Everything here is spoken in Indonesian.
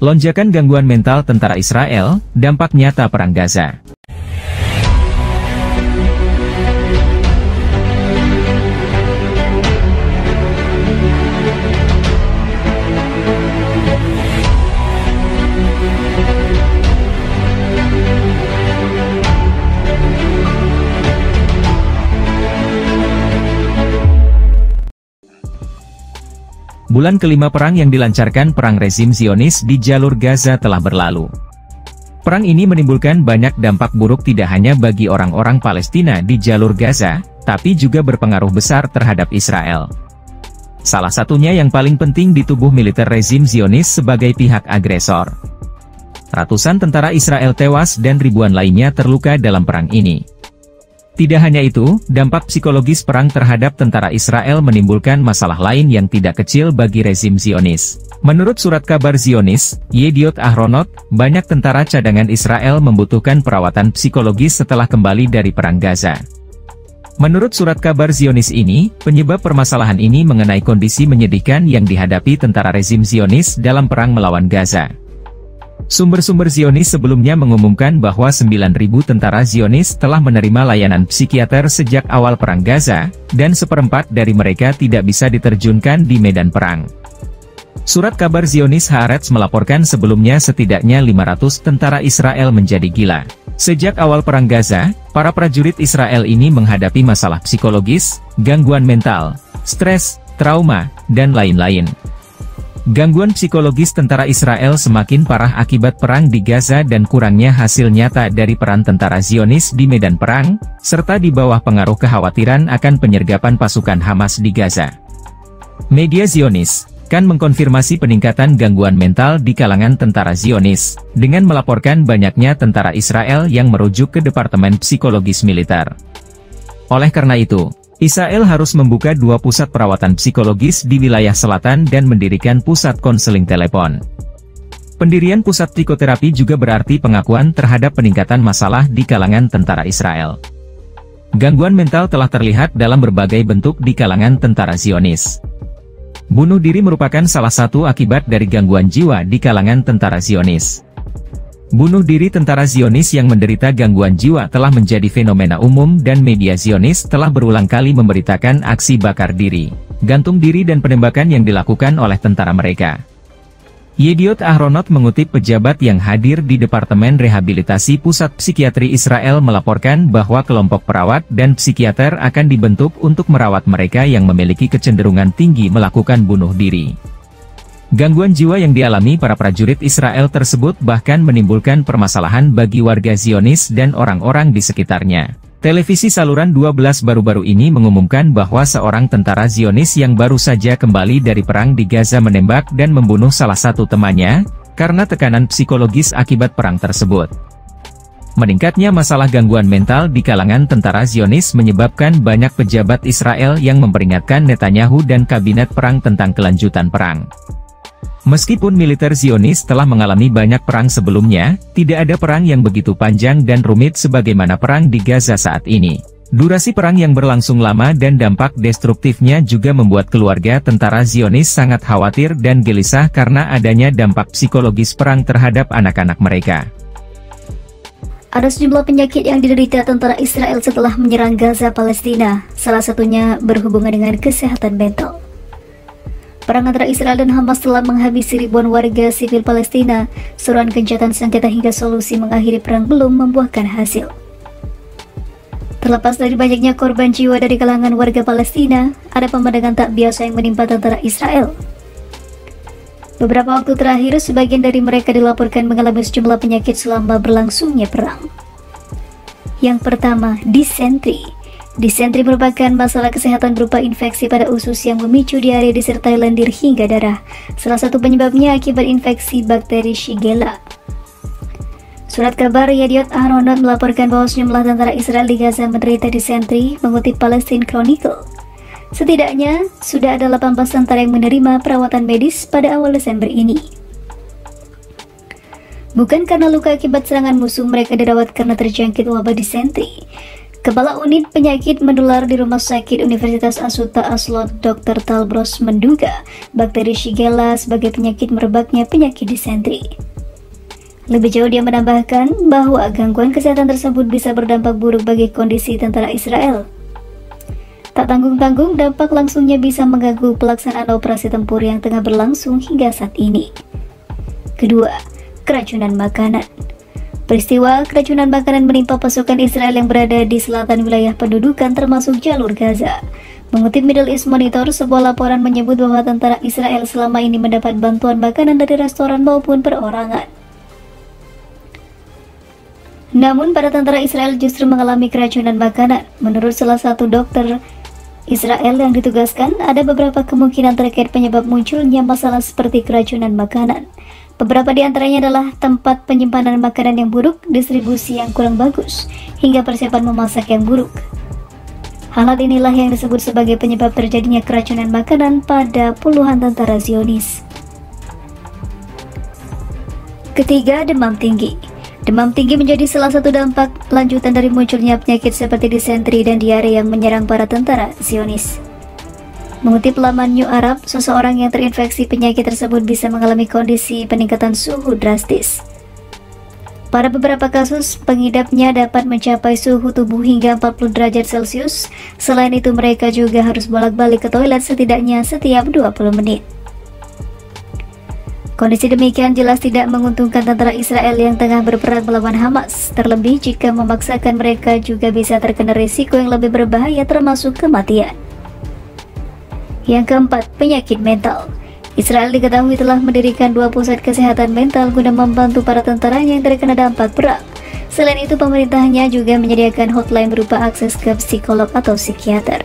Lonjakan gangguan mental tentara Israel, dampak nyata Perang Gaza. Bulan kelima perang yang dilancarkan perang rezim Zionis di jalur Gaza telah berlalu. Perang ini menimbulkan banyak dampak buruk tidak hanya bagi orang-orang Palestina di jalur Gaza, tapi juga berpengaruh besar terhadap Israel. Salah satunya yang paling penting di tubuh militer rezim Zionis sebagai pihak agresor. Ratusan tentara Israel tewas dan ribuan lainnya terluka dalam perang ini. Tidak hanya itu, dampak psikologis perang terhadap tentara Israel menimbulkan masalah lain yang tidak kecil bagi rezim Zionis. Menurut surat kabar Zionis, Yediot Ahronot, banyak tentara cadangan Israel membutuhkan perawatan psikologis setelah kembali dari perang Gaza. Menurut surat kabar Zionis ini, penyebab permasalahan ini mengenai kondisi menyedihkan yang dihadapi tentara rezim Zionis dalam perang melawan Gaza. Sumber-sumber Zionis sebelumnya mengumumkan bahwa 9.000 tentara Zionis telah menerima layanan psikiater sejak awal perang Gaza, dan seperempat dari mereka tidak bisa diterjunkan di medan perang. Surat kabar Zionis Haaretz melaporkan sebelumnya setidaknya 500 tentara Israel menjadi gila. Sejak awal perang Gaza, para prajurit Israel ini menghadapi masalah psikologis, gangguan mental, stres, trauma, dan lain-lain. Gangguan psikologis tentara Israel semakin parah akibat perang di Gaza dan kurangnya hasil nyata dari peran tentara Zionis di medan perang, serta di bawah pengaruh kekhawatiran akan penyergapan pasukan Hamas di Gaza. Media Zionis kan mengkonfirmasi peningkatan gangguan mental di kalangan tentara Zionis, dengan melaporkan banyaknya tentara Israel yang merujuk ke Departemen Psikologis Militer. Oleh karena itu, Israel harus membuka 2 pusat perawatan psikologis di wilayah selatan dan mendirikan pusat konseling telepon. Pendirian pusat psikoterapi juga berarti pengakuan terhadap peningkatan masalah di kalangan tentara Israel. Gangguan mental telah terlihat dalam berbagai bentuk di kalangan tentara Zionis. Bunuh diri merupakan salah satu akibat dari gangguan jiwa di kalangan tentara Zionis. Bunuh diri tentara Zionis yang menderita gangguan jiwa telah menjadi fenomena umum dan media Zionis telah berulang kali memberitakan aksi bakar diri, gantung diri dan penembakan yang dilakukan oleh tentara mereka. Yediot Ahronot mengutip pejabat yang hadir di Departemen Rehabilitasi Pusat Psikiatri Israel melaporkan bahwa kelompok perawat dan psikiater akan dibentuk untuk merawat mereka yang memiliki kecenderungan tinggi melakukan bunuh diri. Gangguan jiwa yang dialami para prajurit Israel tersebut bahkan menimbulkan permasalahan bagi warga Zionis dan orang-orang di sekitarnya. Televisi saluran 12 baru-baru ini mengumumkan bahwa seorang tentara Zionis yang baru saja kembali dari perang di Gaza menembak dan membunuh salah satu temannya, karena tekanan psikologis akibat perang tersebut. Meningkatnya masalah gangguan mental di kalangan tentara Zionis menyebabkan banyak pejabat Israel yang memperingatkan Netanyahu dan kabinet perang tentang kelanjutan perang. Meskipun militer Zionis telah mengalami banyak perang sebelumnya, tidak ada perang yang begitu panjang dan rumit sebagaimana perang di Gaza saat ini. Durasi perang yang berlangsung lama dan dampak destruktifnya juga membuat keluarga tentara Zionis sangat khawatir dan gelisah karena adanya dampak psikologis perang terhadap anak-anak mereka. Ada sejumlah penyakit yang diderita tentara Israel setelah menyerang Gaza, Palestina. Salah satunya berhubungan dengan kesehatan mental. Perang antara Israel dan Hamas telah menghabisi ribuan warga sipil Palestina. Seruan gencatan senjata hingga solusi mengakhiri perang belum membuahkan hasil. Terlepas dari banyaknya korban jiwa dari kalangan warga Palestina, ada pemandangan tak biasa yang menimpa tentara Israel. Beberapa waktu terakhir, sebagian dari mereka dilaporkan mengalami sejumlah penyakit selama berlangsungnya perang. Yang pertama, disentri. Disentri merupakan masalah kesehatan berupa infeksi pada usus yang memicu diare disertai lendir hingga darah. Salah satu penyebabnya akibat infeksi bakteri Shigella. Surat kabar Yediot Ahronot melaporkan bahwa sejumlah tentara Israel di Gaza menderita disentri, mengutip Palestine Chronicle. Setidaknya, sudah ada 18 tentara yang menerima perawatan medis pada awal Desember ini. Bukan karena luka akibat serangan musuh, mereka dirawat karena terjangkit wabah disentri. Kepala Unit Penyakit Menular di Rumah Sakit Universitas Asuta Aslot, Dr. Talbros menduga bakteri Shigella sebagai penyakit merebaknya penyakit disentri. Lebih jauh dia menambahkan bahwa gangguan kesehatan tersebut bisa berdampak buruk bagi kondisi tentara Israel. Tak tanggung-tanggung, dampak langsungnya bisa mengganggu pelaksanaan operasi tempur yang tengah berlangsung hingga saat ini. Kedua, keracunan makanan. Peristiwa keracunan makanan menimpa pasukan Israel yang berada di selatan wilayah pendudukan termasuk jalur Gaza. Mengutip Middle East Monitor, sebuah laporan menyebut bahwa tentara Israel selama ini mendapat bantuan makanan dari restoran maupun perorangan. Namun para tentara Israel justru mengalami keracunan makanan. Menurut salah satu dokter Israel yang ditugaskan, ada beberapa kemungkinan terkait penyebab munculnya masalah seperti keracunan makanan. Beberapa di antaranya adalah tempat penyimpanan makanan yang buruk, distribusi yang kurang bagus, hingga persiapan memasak yang buruk. Hal inilah yang disebut sebagai penyebab terjadinya keracunan makanan pada puluhan tentara Zionis. Ketiga, demam tinggi. Demam tinggi menjadi salah satu dampak lanjutan dari munculnya penyakit seperti disentri dan diare yang menyerang para tentara Zionis. Mengutip laman New Arab, seseorang yang terinfeksi penyakit tersebut bisa mengalami kondisi peningkatan suhu drastis. Pada beberapa kasus, pengidapnya dapat mencapai suhu tubuh hingga 40 derajat Celcius. Selain itu, mereka juga harus bolak-balik ke toilet setidaknya setiap 20 menit. Kondisi demikian jelas tidak menguntungkan tentara Israel yang tengah berperang melawan Hamas, terlebih jika memaksakan mereka juga bisa terkena risiko yang lebih berbahaya termasuk kematian. Yang keempat, penyakit mental. Israel diketahui telah mendirikan 2 pusat kesehatan mental guna membantu para tentaranya yang terkena dampak perang. Selain itu, pemerintahnya juga menyediakan hotline berupa akses ke psikolog atau psikiater.